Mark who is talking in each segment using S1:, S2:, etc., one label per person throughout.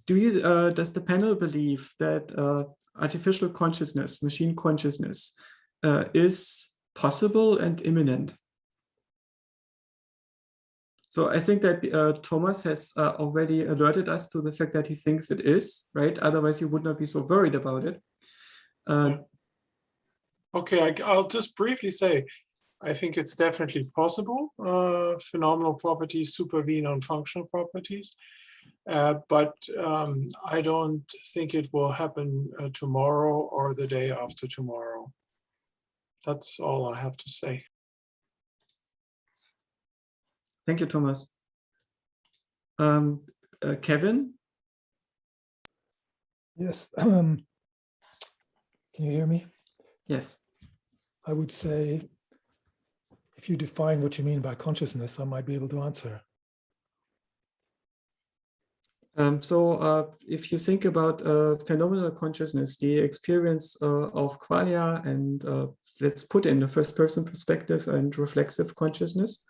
S1: does the panel believe that artificial consciousness, machine consciousness, is possible and imminent? So I think that Thomas has already alerted us to the fact that he thinks it is, right? Otherwise, you would not be so worried about it.
S2: Okay, I'll just briefly say, I think it's definitely possible. Phenomenal properties supervene on functional properties. But I don't think it will happen tomorrow or the day after tomorrow. That's all I have to say.
S1: Thank you, Thomas. Kevin?
S3: Yes. Can you hear me?
S1: Yes.
S3: I would say, if you define what you mean by consciousness, I might be able to answer.
S1: If you think about phenomenal consciousness, the experience of qualia, and let's put in the first person perspective and reflexive consciousness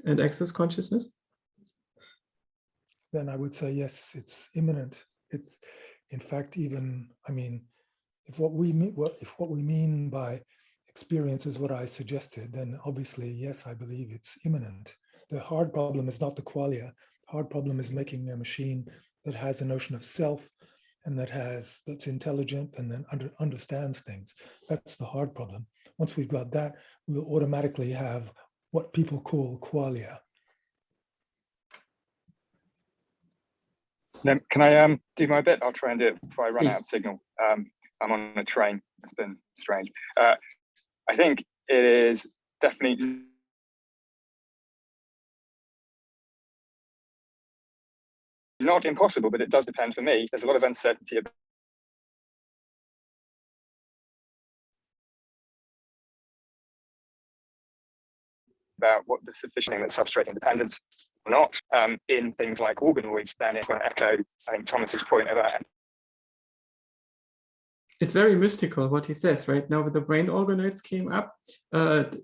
S1: and access consciousness,
S3: then I would say, yes, it's imminent. It's, in fact, even, I mean, if what we mean by experience is what I suggested, then obviously, yes, I believe it's imminent. The hard problem is not the qualia. Hard problem is making a machine that has a notion of self and that's intelligent and then understands things. That's the hard problem. Once we've got that, we'll automatically have what people call qualia.
S4: Then can I do my bit? I'll try and do it before I run
S1: Please.
S4: out of signal. I'm on a train. It's been strange. I think it is definitely not impossible, but it does depend for me. There's a lot of uncertainty about what the sufficient that substrate independence or not in things like organoids. Then if I echo, I think Thomas's point about
S1: it's very mystical what he says, right? Now the brain organoids came up, and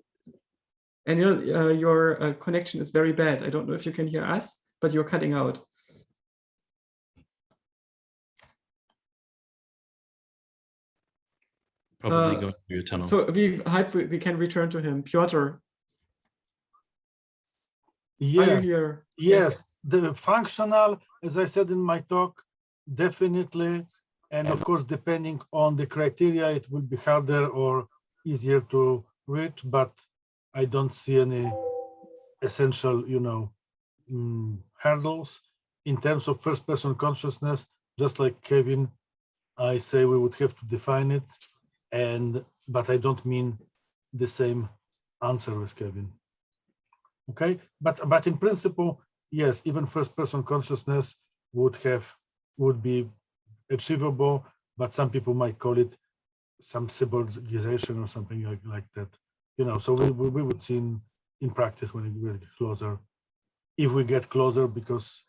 S1: your connection is very bad. I don't know if you can hear us, but you're cutting out.
S5: Probably going through your tunnel.
S1: So we hope we can return to him. Piotr,
S6: yeah.
S1: are you here?
S6: Yes, the functional, as I said in my talk, definitely. And of course, depending on the criteria, it will be harder or easier to reach, but I don't see any essential, hurdles. In terms of first-person consciousness, just like Kevin, I say we would have to define it, but I don't mean the same answer as Kevin. Okay, but in principle, yes, even first-person consciousness would be achievable, but some people might call it some subordination or something like that. So we would see in practice when we get closer, if we get closer, because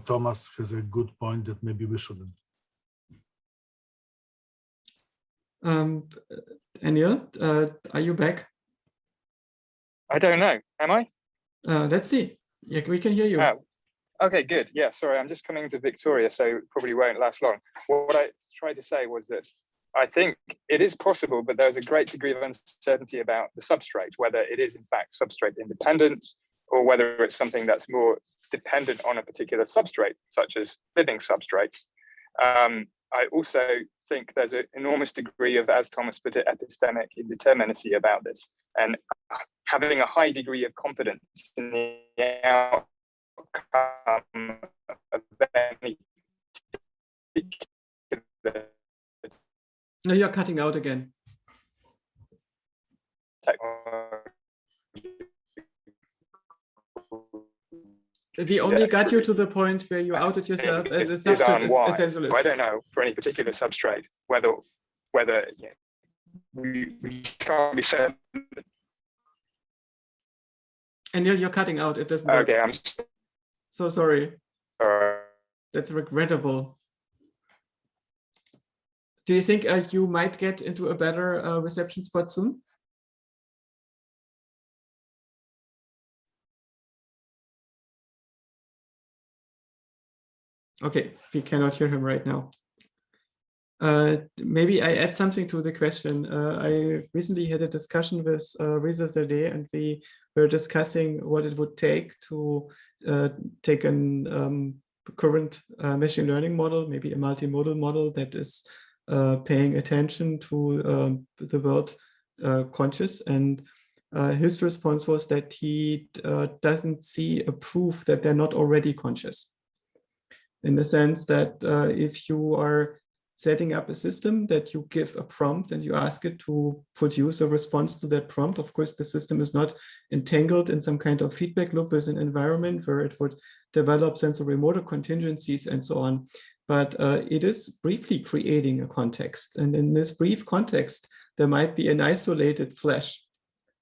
S6: Thomas has a good point that maybe we shouldn't.
S1: Daniel, are you back?
S4: I don't know. Am I?
S1: Let's see. Yeah, we can hear you.
S4: Oh, okay, good. Yeah, sorry, I'm just coming to Victoria, so probably won't last long. What I tried to say was that I think it is possible, but there's a great degree of uncertainty about the substrate, whether it is in fact substrate independent or whether it's something that's more dependent on a particular substrate, such as living substrates. I also think there's an enormous degree of, as Thomas put it, epistemic indeterminacy about this, and having a high degree of confidence in the outcome of any particular
S1: No, you're cutting out again.
S4: technology.
S1: We only got you to the point where you outed yourself as a substrate essentialist.
S4: I don't know for any particular substrate whether we can't be certain.
S1: And you're cutting out. It doesn't work.
S4: Okay, I'm
S1: so sorry.
S4: sorry.
S1: That's regrettable. Do you think you might get into a better reception spot soon? Okay, we cannot hear him right now. Maybe I add something to the question. I recently had a discussion with Reza Zadeh, and we were discussing what it would take to take an current machine learning model, maybe a multimodal model that is paying attention to the word conscious. And his response was that he doesn't see a proof that they're not already conscious. In the sense that if you are setting up a system that you give a prompt and you ask it to produce a response to that prompt, of course, the system is not entangled in some kind of feedback loop with an environment where it would develop sensory motor contingencies and so on. But it is briefly creating a context. And in this brief context, there might be an isolated flash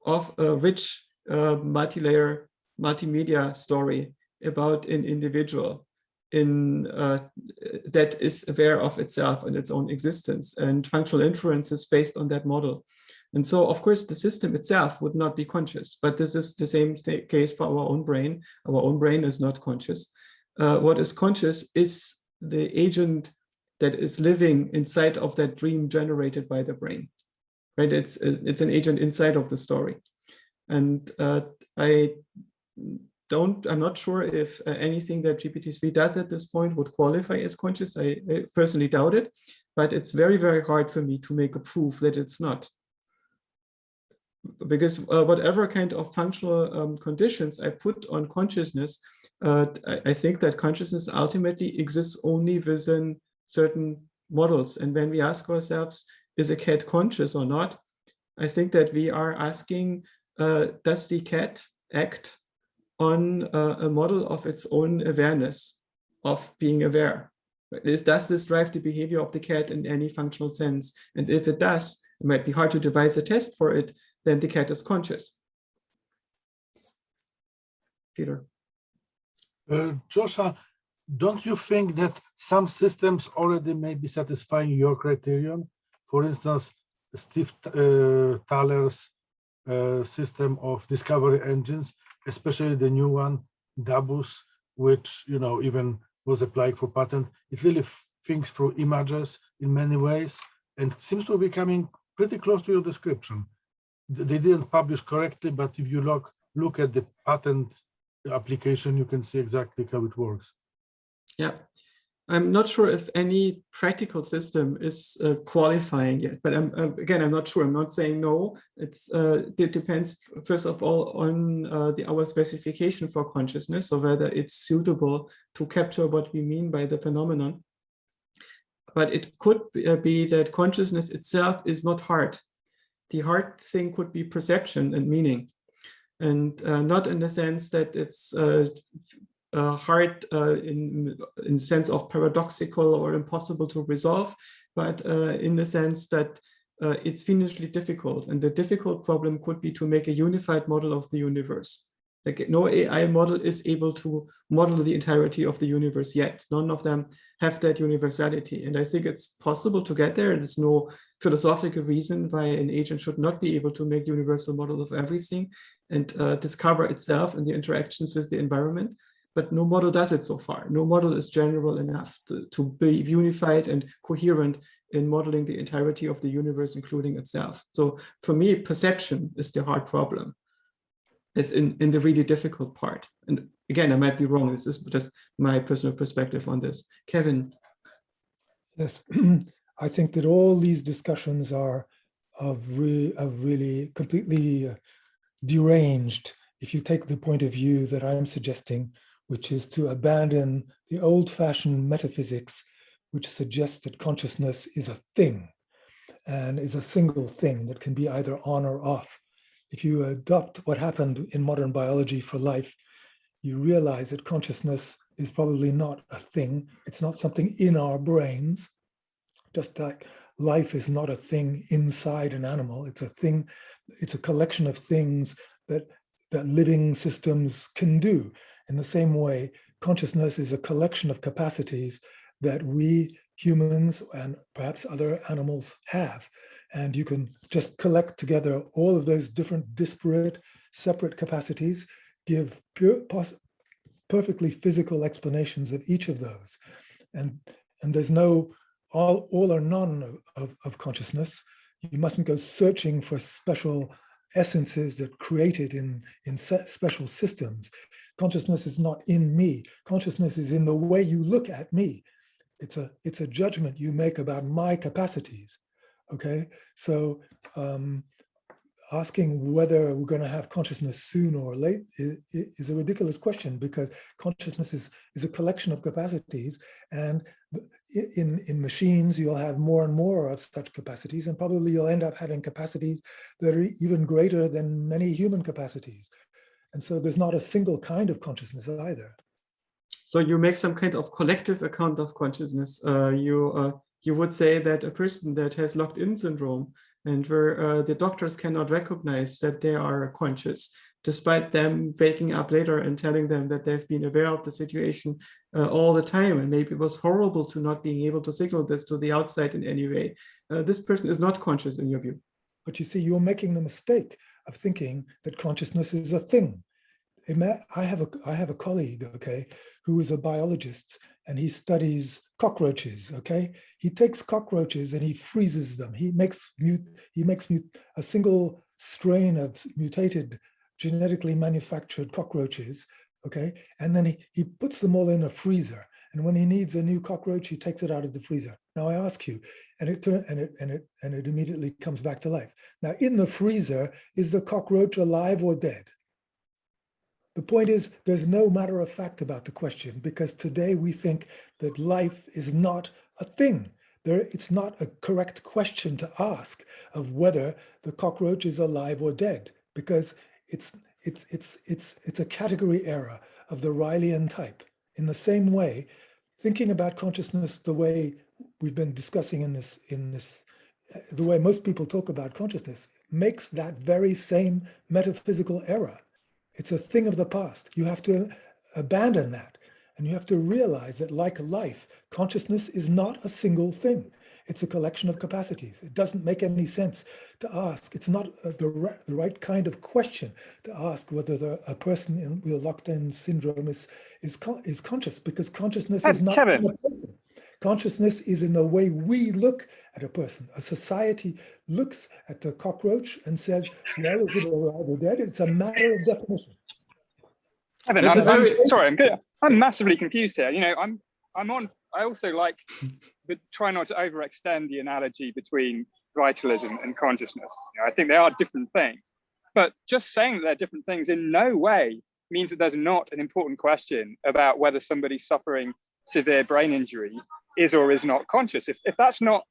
S1: of a rich multi-layer multimedia story about an individual that is aware of itself and its own existence, and functional inference is based on that model. And so, of course, the system itself would not be conscious, but this is the same case for our own brain. Our own brain is not conscious. What is conscious is the agent that is living inside of that dream generated by the brain, right? It's an agent inside of the story. And I'm not sure if anything that GPT-3 does at this point would qualify as conscious. I personally doubt it, but it's very, very hard for me to make a proof that it's not. Because whatever kind of functional conditions I put on consciousness, I think that consciousness ultimately exists only within certain models. And when we ask ourselves, is a cat conscious or not? I think that we are asking, does the cat act on a model of its own awareness of being aware? Does this drive the behavior of the cat in any functional sense? And if it does, it might be hard to devise a test for it, then the cat is conscious. Peter.
S6: Joshua, don't you think that some systems already may be satisfying your criterion? For instance, Steve Thaler's system of discovery engines, especially the new one, Dabus, which even was applied for patent. It really thinks through images in many ways, and seems to be coming pretty close to your description. They didn't publish correctly, but if you look at the patent application, you can see exactly how it works. Yeah.
S1: I'm not sure if any practical system is qualifying yet, but I'm not sure. I'm not saying no. It depends, first of all, on our specification for consciousness, or whether it's suitable to capture what we mean by the phenomenon. But it could be that consciousness itself is not hard. The hard thing could be perception and meaning, and not in the sense that it's hard in the sense of paradoxical or impossible to resolve, but in the sense that it's fiendishly difficult. And the difficult problem could be to make a unified model of the universe. Like, no AI model is able to model the entirety of the universe yet. None of them have that universality. And I think it's possible to get there. There's no philosophical reason why an agent should not be able to make universal models of everything and discover itself and the interactions with the environment. But no model does it so far. No model is general enough to be unified and coherent in modeling the entirety of the universe, including itself. So for me, perception is the hard problem. Is in the really difficult part. And again, I might be wrong. This is just my personal perspective on this. Kevin.
S3: Yes, I think that all these discussions are really completely deranged if you take the point of view that I'm suggesting, which is to abandon the old-fashioned metaphysics, which suggests that consciousness is a thing and is a single thing that can be either on or off. If you adopt what happened in modern biology for life, you realize that consciousness is probably not a thing. It's not something in our brains, just like life is not a thing inside an animal. It's a thing, it's a collection of things that living systems can do. In the same way, consciousness is a collection of capacities that we humans and perhaps other animals have. And you can just collect together all of those different disparate, separate capacities, give perfectly physical explanations of each of those. and there's no all or none of consciousness. You mustn't go searching for special essences that created in special systems. Consciousness is not in me. Consciousness is in the way you look at me. It's a judgment you make about my capacities. Okay, so asking whether we're going to have consciousness soon or late is a ridiculous question, because consciousness is a collection of capacities, and in machines you'll have more and more of such capacities, and probably you'll end up having capacities that are even greater than many human capacities. And so there's not a single kind of consciousness either.
S1: So you make some kind of collective account of consciousness. You would say that a person that has locked-in syndrome, and where the doctors cannot recognize that they are conscious, despite them waking up later and telling them that they've been aware of the situation all the time, and maybe it was horrible to not being able to signal this to the outside in any way. This person is not conscious in your view.
S3: But you see, you're making the mistake of thinking that consciousness is a thing. I have a colleague, okay, who is a biologist, and he studies cockroaches. Okay, he takes cockroaches and he freezes them. He makes a single strain of mutated, genetically manufactured cockroaches. Okay, and then he puts them all in a freezer. And when he needs a new cockroach, he takes it out of the freezer. Now I ask you, and it immediately comes back to life. Now in the freezer, is the cockroach alive or dead? The point is, there's no matter of fact about the question, because today we think that life is not a thing. It's not a correct question to ask of whether the cockroach is alive or dead, because it's a category error of the Rilean type. In the same way, thinking about consciousness the way we've been discussing in this, the way most people talk about consciousness, makes that very same metaphysical error. It's a thing of the past. You have to abandon that. And you have to realize that, like life, consciousness is not a single thing. It's a collection of capacities. It doesn't make any sense to ask. It's not the right kind of question to ask whether a person with locked-in syndrome is conscious, because consciousness is not
S4: Kevin.
S3: a person. Consciousness is in the way we look at a person. A society looks at the cockroach and says, well, is it alive or dead? It's a matter of definition.
S4: Kevin, I'm massively confused here. You know, I also like, but try not to overextend the analogy between vitalism and consciousness. You know, I think they are different things, but just saying that they're different things in no way means that there's not an important question about whether somebody suffering severe brain injury is or is not conscious. If that's not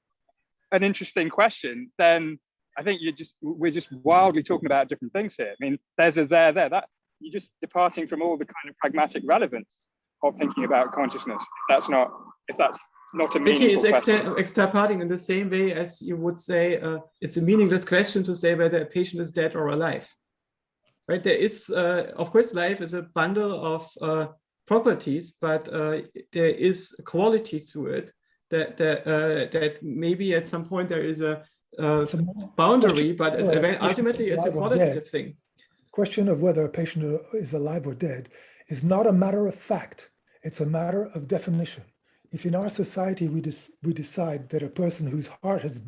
S4: an interesting question, then I think we're just wildly talking about different things here. I mean, there's a there. That you're just departing from all the kind of pragmatic relevance of thinking about consciousness. If that's not a meaningful question.
S1: Extrapolating in the same way as you would say it's a meaningless question to say whether a patient is dead or alive. Right? There is, of course, life is a bundle of properties, but there is a quality to it that maybe at some point there is a boundary, but ultimately it's a qualitative thing.
S3: Question of whether a patient is alive or dead is not a matter of fact. It's a matter of definition. If in our society we decide that a person whose heart has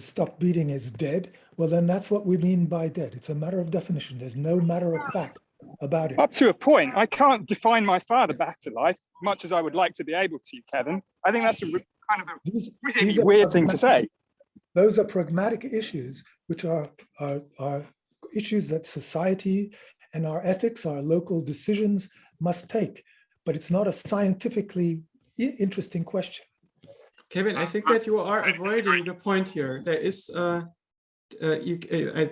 S3: stopped beating is dead, well, then that's what we mean by dead. It's a matter of definition. There's no matter of fact about it.
S4: Up to a point. I can't define my father back to life, much as I would like to be able to, Kevin. I think that's a kind of a really weird thing to say.
S3: Those are pragmatic issues, which are issues that society and our ethics, our local decisions must take. But it's not a scientifically interesting question.
S1: Kevin, I think that you are avoiding the point here. There is, I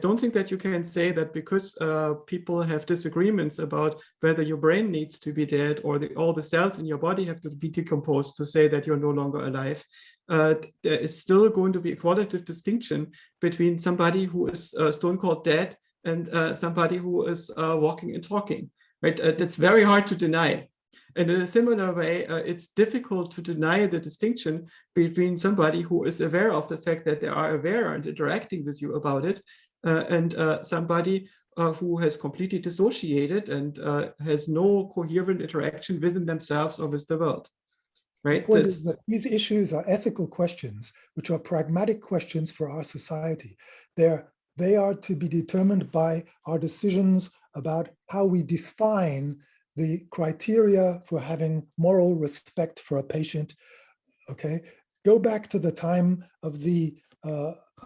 S1: don't think that you can say that because people have disagreements about whether your brain needs to be dead or all the cells in your body have to be decomposed to say that you're no longer alive. There is still going to be a qualitative distinction between somebody who is stone cold dead and somebody who is walking and talking. Right? That's very hard to deny. And in a similar way, it's difficult to deny the distinction between somebody who is aware of the fact that they are aware and interacting with you about it, and somebody who has completely dissociated and has no coherent interaction within themselves or with the world. right?
S3: The point is that these issues are ethical questions, which are pragmatic questions for our society. They are to be determined by our decisions about how we define the criteria for having moral respect for a patient. Okay, go back to the time of the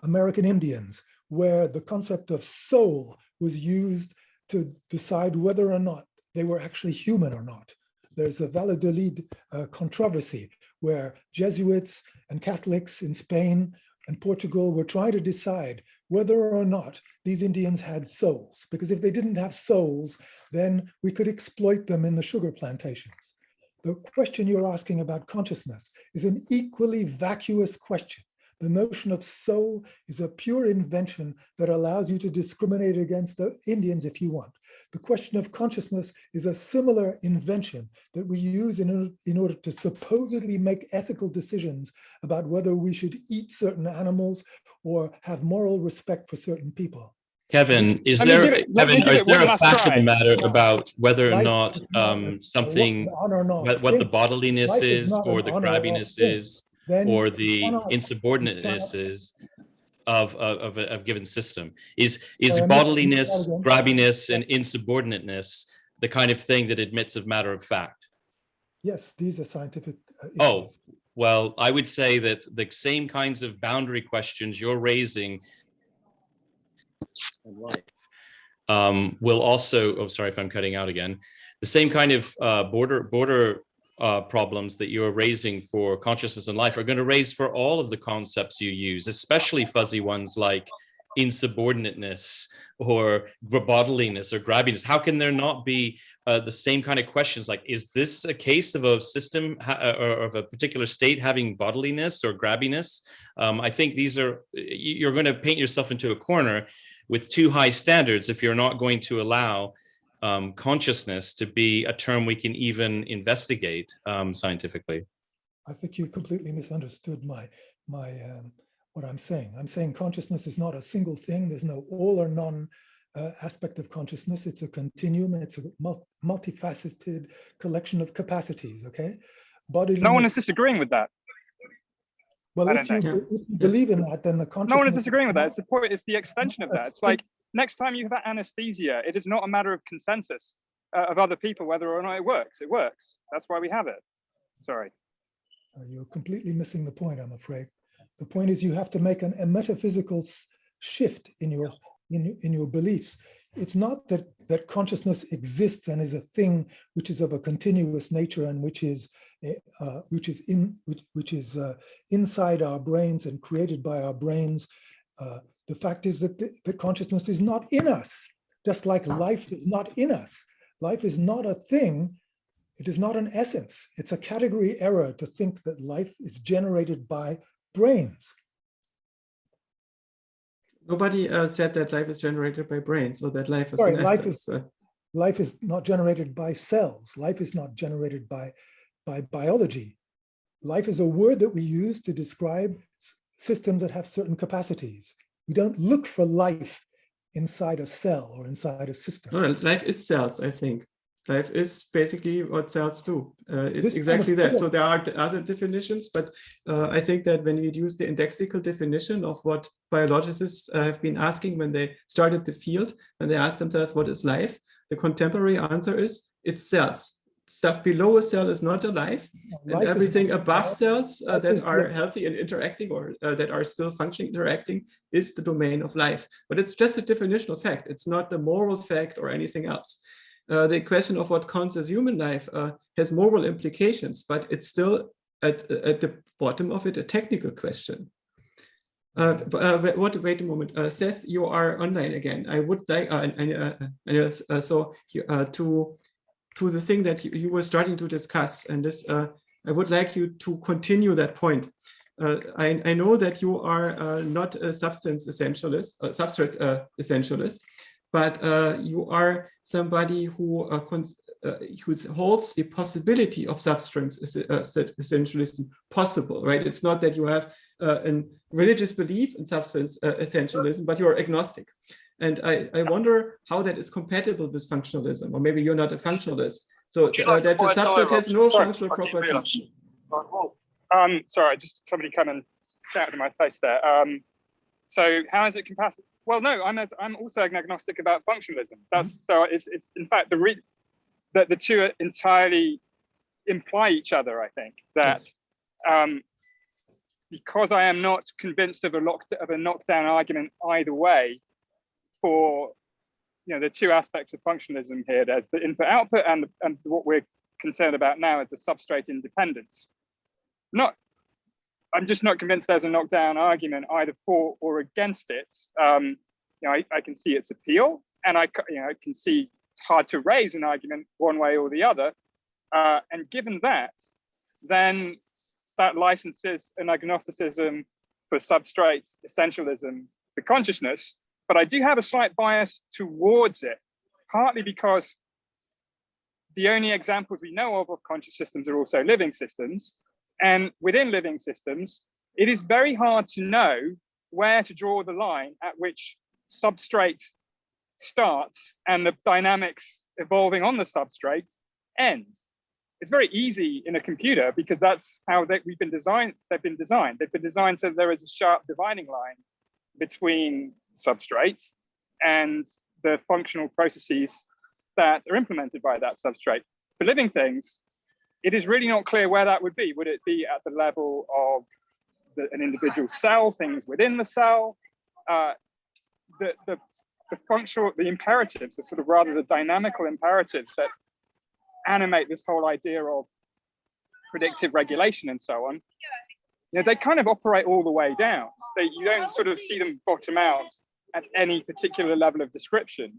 S3: American Indians, where the concept of soul was used to decide whether or not they were actually human or not. There's a Valladolid controversy where Jesuits and Catholics in Spain and Portugal were trying to decide whether or not these Indians had souls, because if they didn't have souls, then we could exploit them in the sugar plantations. The question you're asking about consciousness is an equally vacuous question. The notion of soul is a pure invention that allows you to discriminate against the Indians if you want. The question of consciousness is a similar invention that we use in order to supposedly make ethical decisions about whether we should eat certain animals or have moral respect for certain people.
S5: Kevin, is there a fact of the matter about whether or not something, what the bodiliness is, or the grabbiness is, or the insubordinateness is of a given system? Is bodiliness, grabbiness, and insubordinateness the kind of thing that admits of matter of fact?
S3: Yes, these are scientific issues.
S5: Oh, well, I would say that the same kinds of boundary questions you're raising in life will also, oh, sorry if I'm cutting out again, the same kind of border problems that you're raising for consciousness and life are going to raise for all of the concepts you use, especially fuzzy ones like insubordinateness or bodiliness or grabbiness. How can there not be the same kind of questions like, is this a case of a system or of a particular state having bodiliness or grabbiness? I think these are, you're going to paint yourself into a corner with too high standards if you're not going to allow consciousness to be a term we can even investigate scientifically.
S3: I think you completely misunderstood what I'm saying. I'm saying consciousness is not a single thing. There's no all or none aspect of consciousness. It's a continuum. It's a multifaceted collection of capacities. Okay,
S4: no one is disagreeing with that.
S3: Well, if you believe in that, then the consciousness.
S4: No one is disagreeing with that. It's the point. It's the extension of that. It's like next time you have anesthesia, it is not a matter of consensus of other people whether or not it works. It works. That's why we have it. Sorry.
S3: You're completely missing the point, I'm afraid. The point is you have to make a metaphysical shift in your beliefs. It's not that consciousness exists and is a thing which is of a continuous nature and which is inside our brains and created by our brains. The fact is that the consciousness is not in us, just like life is not in us. Life is not a thing. It is not an essence. It's a category error to think that life is generated by brains.
S1: Nobody said that life is generated by brains or that life is
S3: Sorry,
S1: an essence.
S3: Life is not generated by cells. Life is not generated by biology. Life is a word that we use to describe systems that have certain capacities. We don't look for life inside a cell or inside a system.
S1: No, life is cells, I think. Life is basically what cells do. It's exactly that. So there are other definitions, but I think that when we use the indexical definition of what biologists have been asking when they started the field, and they asked themselves, what is life? The contemporary answer is, it's cells. Stuff below a cell is not alive, and everything above cells that are healthy and interacting or that are still functioning, interacting, is the domain of life. But it's just a definitional fact. It's not the moral fact or anything else. The question of what counts as human life has moral implications, but it's still at the bottom of it a technical question. Wait a moment. Seth, you are online again. I would like to the thing that you were starting to discuss, and this I would like you to continue that point. I know that you are not a substance essentialist, substrate essentialist, but you are somebody who holds the possibility of substance essentialism possible, right? It's not that you have a religious belief in substance essentialism, but you're agnostic. And I wonder how that is compatible with functionalism, or maybe you're not a functionalist. So that the substrate has no functional properties.
S4: Sorry, just somebody come and shouted in my face there. So how is it compatible? Well, no, I'm also agnostic about functionalism. That's so it's in fact the two entirely imply each other. I think that because I am not convinced of a knockdown argument either way for the two aspects of functionalism here. There's the input-output and what we're concerned about now is the substrate independence. I'm just not convinced there's a knockdown argument either for or against it. I can see its appeal, and I can see it's hard to raise an argument one way or the other. And given that, then that licenses an agnosticism for substrate essentialism for consciousness. But I do have a slight bias towards it, partly because the only examples we know of conscious systems are also living systems. And within living systems, it is very hard to know where to draw the line at which substrate starts and the dynamics evolving on the substrate end. It's very easy in a computer because that's how they've been designed. They've been designed so there is a sharp dividing line between substrates and the functional processes that are implemented by that substrate. For living things, it is really not clear where that would be. Would it be at the level of an individual cell, things within the cell? The functional, the imperatives are sort of rather the dynamical imperatives that animate this whole idea of predictive regulation and so on. They kind of operate all the way down. You don't sort of see them bottom out at any particular level of description.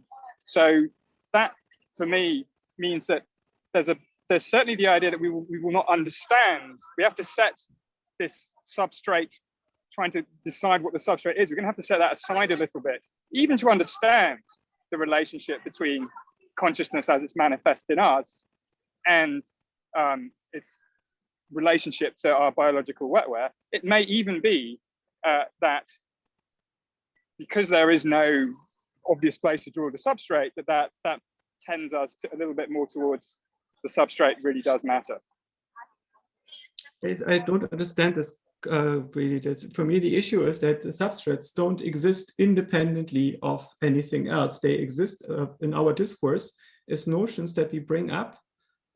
S4: So that, for me, means that there's certainly the idea that we will not understand. We have to set this substrate, trying to decide what the substrate is. We're going to have to set that aside a little bit, even to understand the relationship between consciousness as it's manifest in us and its relationship to our biological wetware. It may even be that because there is no obvious place to draw the substrate, that tends us to a little bit more towards the substrate really does matter.
S1: I don't understand this really. For me, the issue is that the substrates don't exist independently of anything else. They exist in our discourse as notions that we bring up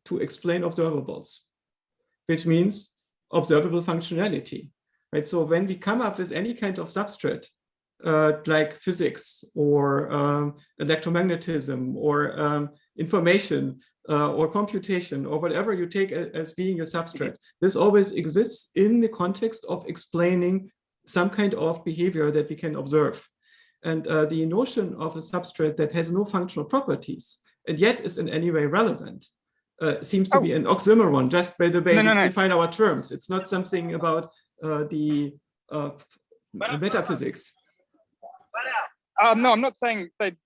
S1: to explain observables, which means observable functionality, right? So when we come up with any kind of substrate, like physics or electromagnetism or information or computation or whatever you take as being your substrate, this always exists in the context of explaining some kind of behavior that we can observe. And the notion of a substrate that has no functional properties and yet is in any way relevant seems to be an oxymoron just by the way we define our terms. It's not something about the metaphysics.
S4: No, I'm not saying I'm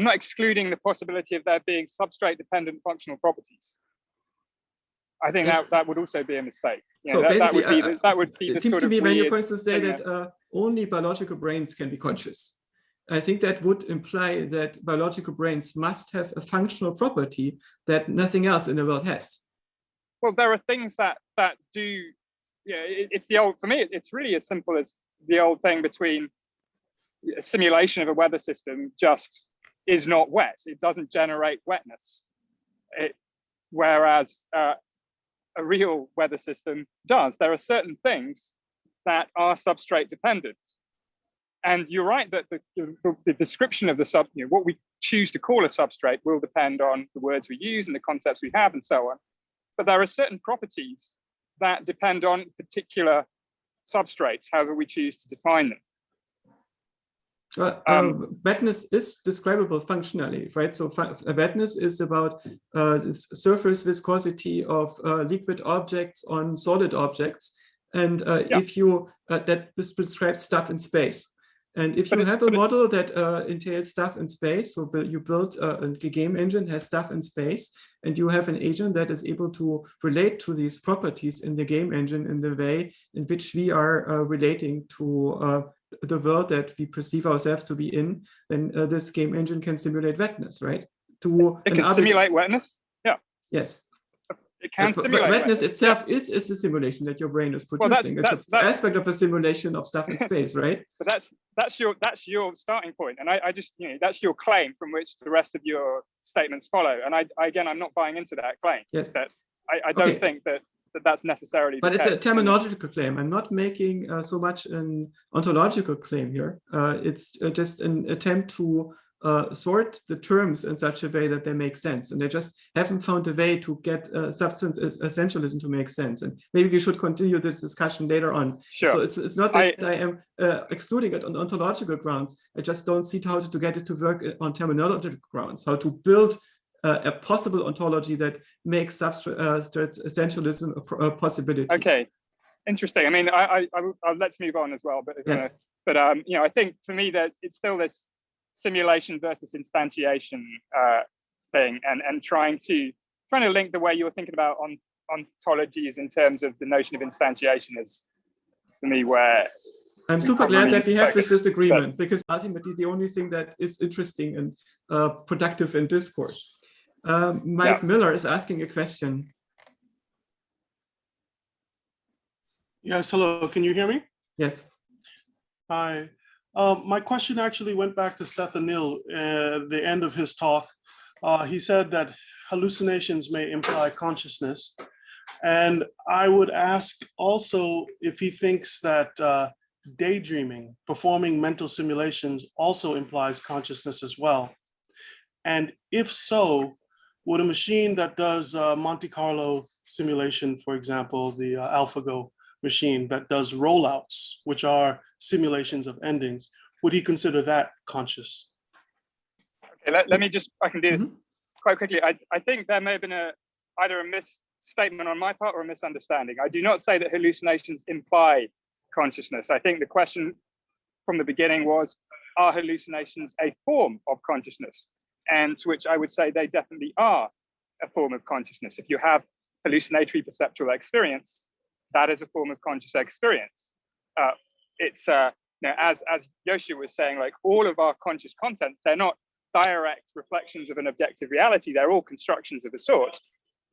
S4: not excluding the possibility of there being substrate-dependent functional properties. I think that would also be a mistake.
S1: So basically,
S4: that would be
S1: it seems to me when you, for instance, say that only biological brains can be conscious. I think that would imply that biological brains must have a functional property that nothing else in the world has.
S4: Well, there are things that do. It's the old. For me, it's really as simple as the old thing between a simulation of a weather system just is not wet. It doesn't generate wetness. Whereas a real weather system does. There are certain things that are substrate dependent. And you're right that the description of the what we choose to call a substrate will depend on the words we use and the concepts we have and so on. But there are certain properties that depend on particular substrates, however we choose to define them.
S1: Wetness is describable functionally, right? So wetness is about surface viscosity of liquid objects on solid objects. And if you, that describes stuff in space. And if you have a model that entails stuff in space, so you build a game engine has stuff in space, and you have an agent that is able to relate to these properties in the game engine in the way in which we are relating to the world that we perceive ourselves to be in, then this game engine can simulate wetness, right?
S4: It can simulate wetness? Yeah.
S1: Yes.
S4: It can
S1: But
S4: simulate
S1: redness
S4: redness.
S1: itself is the simulation that your brain is producing. It's an aspect of a simulation of stuff in space, right?
S4: But that's your starting point, and I just, that's your claim from which the rest of your statements follow. And again, I'm not buying into that claim.
S1: Yes.
S4: That I don't think that's necessarily.
S1: But
S4: the
S1: it's
S4: case.
S1: a terminological claim. I'm not making so much an ontological claim here. It's just an attempt to sort the terms in such a way that they make sense, and they just haven't found a way to get substance essentialism to make sense. And maybe we should continue this discussion later on.
S4: Sure.
S1: So it's not that I am excluding it on ontological grounds. I just don't see how to get it to work on terminological grounds, how to build a possible ontology that makes substrate essentialism a possibility.
S4: Okay, interesting. I mean, let's move on as well. But
S1: yes.
S4: I think for me that it's still this simulation versus instantiation thing, and trying to link the way you're thinking about ontologies in terms of the notion of instantiation is, for me, where
S1: I'm super glad that we have this disagreement, because ultimately the only thing that is interesting and productive in discourse. Mike Miller is asking a question.
S7: Yes, hello, can you hear me?
S1: Yes.
S7: Hi. My question actually went back to Seth Anil at the end of his talk. He said that hallucinations may imply consciousness. And I would ask also if he thinks that daydreaming, performing mental simulations, also implies consciousness as well. And if so, would a machine that does Monte Carlo simulation, for example, the AlphaGo machine that does rollouts, which are simulations of endings, would he consider that conscious?
S4: Okay, let me just, I can do this quite quickly. I think there may have been either a misstatement on my part or a misunderstanding. I do not say that hallucinations imply consciousness. I think the question from the beginning was, are hallucinations a form of consciousness? And to which I would say they definitely are a form of consciousness. If you have hallucinatory perceptual experience, that is a form of conscious experience. It's as Yoshi was saying, like all of our conscious contents, they're not direct reflections of an objective reality. They're all constructions of a sort.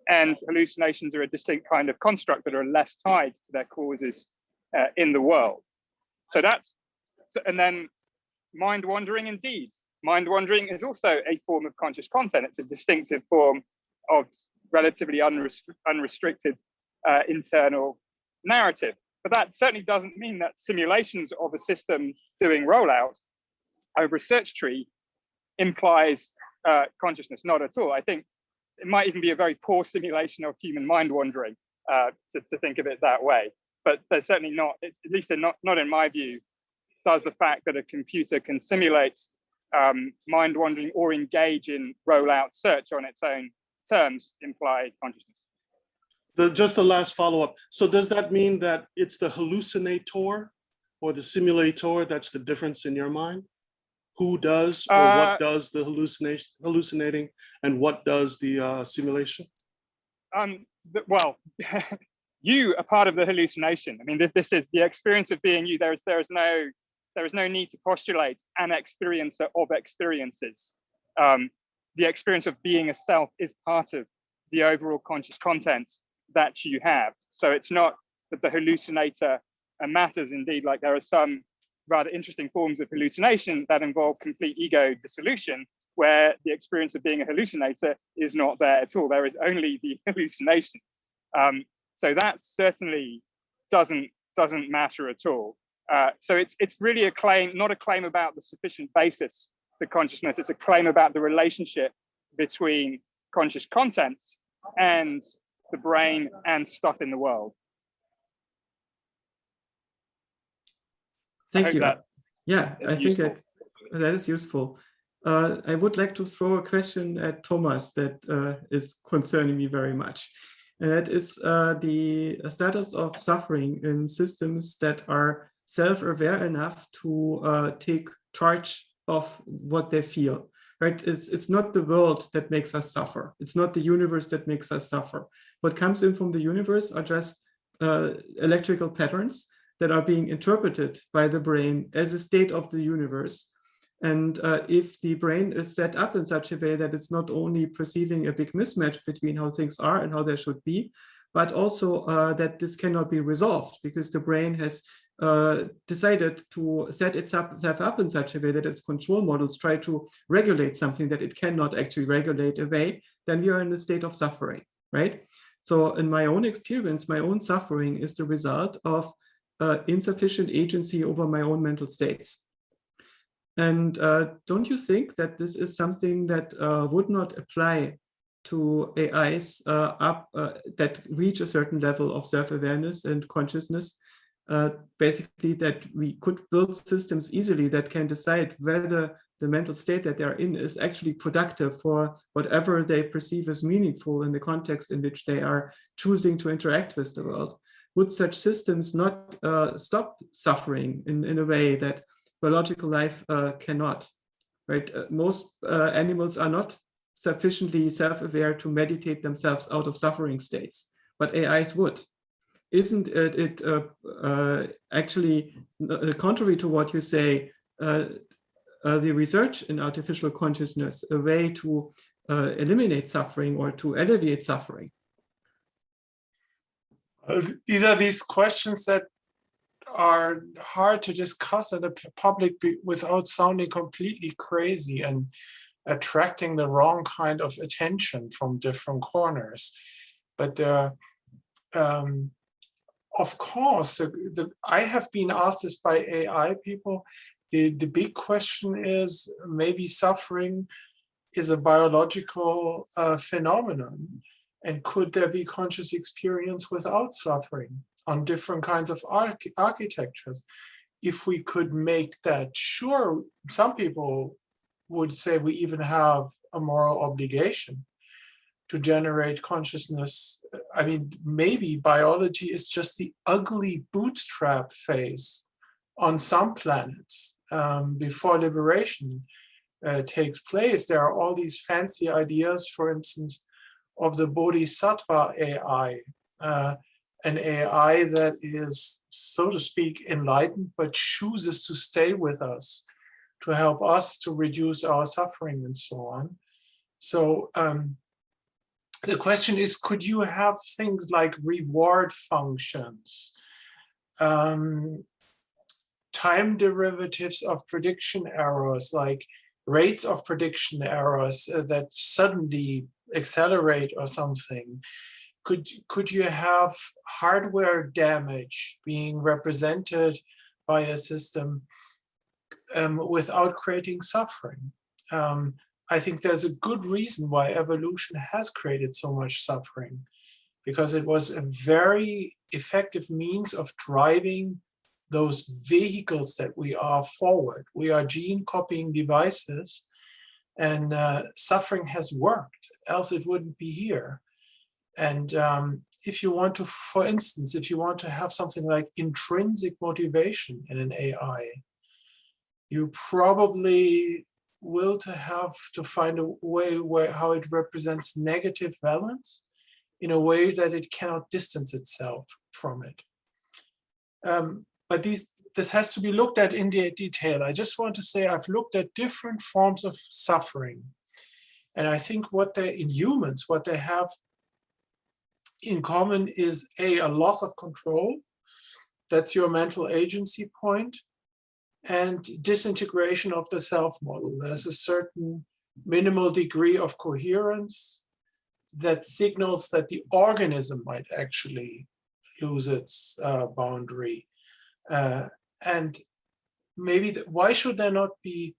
S4: And hallucinations are a distinct kind of construct that are less tied to their causes in the world. So and then mind wandering, indeed. Mind wandering is also a form of conscious content. It's a distinctive form of relatively unrestricted internal narrative. But that certainly doesn't mean that simulations of a system doing rollout over a search tree implies consciousness. Not at all. I think it might even be a very poor simulation of human mind wandering to think of it that way. But there's certainly not, at least not in my view, does the fact that a computer can simulate mind wandering or engage in rollout search on its own terms imply consciousness.
S7: Just the last follow-up. So does that mean that it's the hallucinator or the simulator that's the difference in your mind? Who does or what does the hallucinating and what does the simulation?
S4: Well, you are part of the hallucination. I mean, this is the experience of being you. There is no need to postulate an experiencer of experiences. The experience of being a self is part of the overall conscious content that you have. So it's not that the hallucinator matters. Indeed, like there are some rather interesting forms of hallucination that involve complete ego dissolution, where the experience of being a hallucinator is not there at all. There is only the hallucination. So that certainly doesn't matter at all. So it's really a claim, not a claim about the sufficient basis for consciousness. It's a claim about the relationship between conscious contents and the brain and stuff in the world.
S1: Thank you. Yeah, I think that is useful. I would like to throw a question at Thomas that is concerning me very much. And that is the status of suffering in systems that are self-aware enough to take charge of what they feel. Right? It's not the world that makes us suffer. It's not the universe that makes us suffer. What comes in from the universe are just electrical patterns that are being interpreted by the brain as a state of the universe. And if the brain is set up in such a way that it's not only perceiving a big mismatch between how things are and how they should be, but also that this cannot be resolved because the brain has decided to set itself up in such a way that its control models try to regulate something that it cannot actually regulate away, then we are in a state of suffering, right? So in my own experience, my own suffering is the result of insufficient agency over my own mental states. And don't you think that this is something that would not apply to AIs that reach a certain level of self-awareness and consciousness? Basically, that we could build systems easily that can decide whether the mental state that they're in is actually productive for whatever they perceive as meaningful in the context in which they are choosing to interact with the world. Would such systems not stop suffering in a way that biological life cannot, right? Most animals are not sufficiently self-aware to meditate themselves out of suffering states, but AIs would. Isn't it actually, contrary to what you say, the research in artificial consciousness a way to eliminate suffering or to alleviate suffering?
S2: These are these questions that are hard to discuss in the public without sounding completely crazy and attracting the wrong kind of attention from different corners. But of course, I have been asked this by AI people. The big question is, maybe suffering is a biological phenomenon, and could there be conscious experience without suffering on different kinds of architectures? If we could make that sure, some people would say we even have a moral obligation to generate consciousness. I mean, maybe biology is just the ugly bootstrap phase on some planets. Before liberation takes place, there are all these fancy ideas, for instance, of the Bodhisattva AI, an AI that is, so to speak, enlightened, but chooses to stay with us, to help us to reduce our suffering and so on. So the question is, could you have things like reward functions, time derivatives of prediction errors, like rates of prediction errors that suddenly accelerate or something? Could you have hardware damage being represented by a system without creating suffering? I think there's a good reason why evolution has created so much suffering, because it was a very effective means of driving those vehicles that we are forward. We are gene copying devices, and suffering has worked, else it wouldn't be here. And if you want to, for instance, if you want to have something like intrinsic motivation in an AI, you probably will have to find a way how it represents negative valence in a way that it cannot distance itself from it. But this has to be looked at in detail. I just want to say I've looked at different forms of suffering. And I think in humans, what they have in common is a loss of control. That's your mental agency point. And disintegration of the self model. There's a certain minimal degree of coherence that signals that the organism might actually lose its boundary. And maybe, why should there not be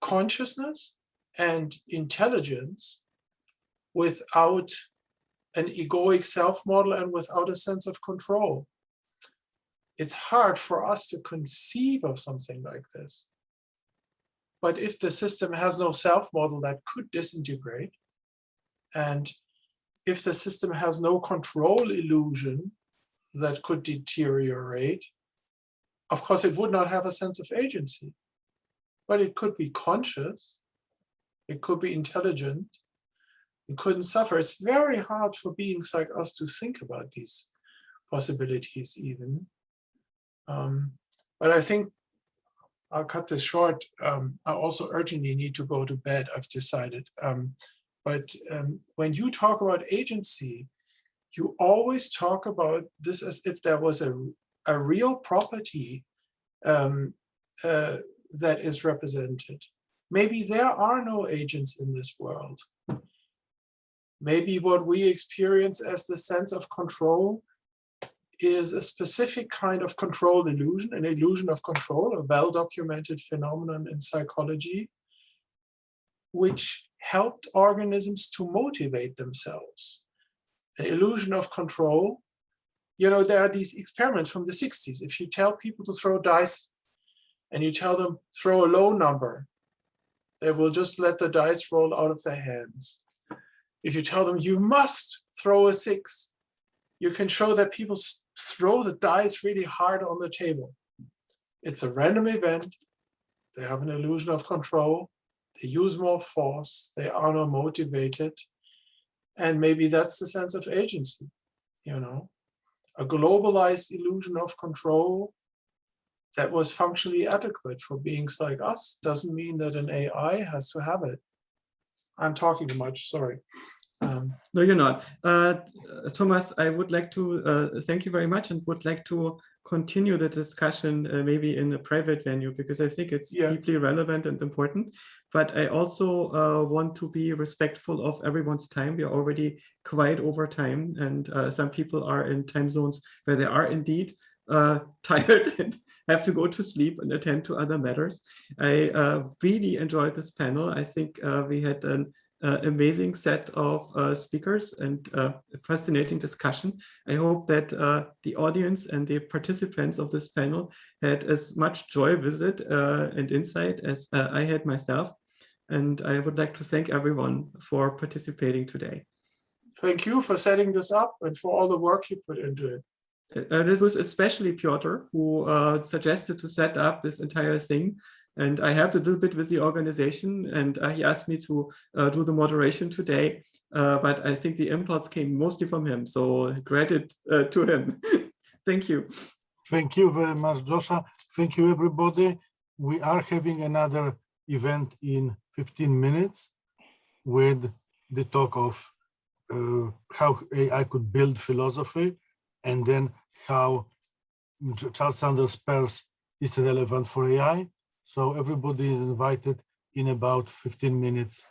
S2: consciousness and intelligence without an egoic self model and without a sense of control? It's hard for us to conceive of something like this. But if the system has no self model, that could disintegrate. And if the system has no control illusion, that could deteriorate. Of course, it would not have a sense of agency, but it could be conscious. It could be intelligent. It couldn't suffer. It's very hard for beings like us to think about these possibilities even. But I think I'll cut this short. I also urgently need to go to bed, I've decided. But when you talk about agency, you always talk about this as if there was a real property that is represented. Maybe there are no agents in this world. Maybe what we experience as the sense of control is a specific kind of control illusion, an illusion of control, a well-documented phenomenon in psychology, which helped organisms to motivate themselves. An illusion of control. You know, there are these experiments from the 60s. If you tell people to throw dice and you tell them throw a low number, they will just let the dice roll out of their hands. If you tell them you must throw a 6, you can show that people throw the dice really hard on the table. It's a random event. They have an illusion of control. They use more force. They are not motivated. And maybe that's the sense of agency, you know, a globalized illusion of control that was functionally adequate for beings like us. Doesn't mean that an AI has to have it. I'm talking too much, sorry.
S1: No, you're not. Thomas, I would like to thank you very much and would like to continue the discussion maybe in a private venue, because I think it's deeply relevant and important. But I also want to be respectful of everyone's time. We are already quite over time, and some people are in time zones where they are indeed tired and have to go to sleep and attend to other matters. I really enjoyed this panel. I think we had an amazing set of speakers and fascinating discussion. I hope that the audience and the participants of this panel had as much joy with it and insight as I had myself. And I would like to thank everyone for participating today.
S2: Thank you for setting this up and for all the work you put into it.
S1: It was especially Piotr who suggested to set up this entire thing. And I helped a little bit with the organization, and he asked me to do the moderation today. But I think the impulse came mostly from him. So credit to him. Thank you.
S6: Thank you very much, Joshua. Thank you, everybody. We are having another event in 15 minutes with the talk of how AI could build philosophy, and then how Charles Sanders Peirce is relevant for AI. So everybody is invited in about 15 minutes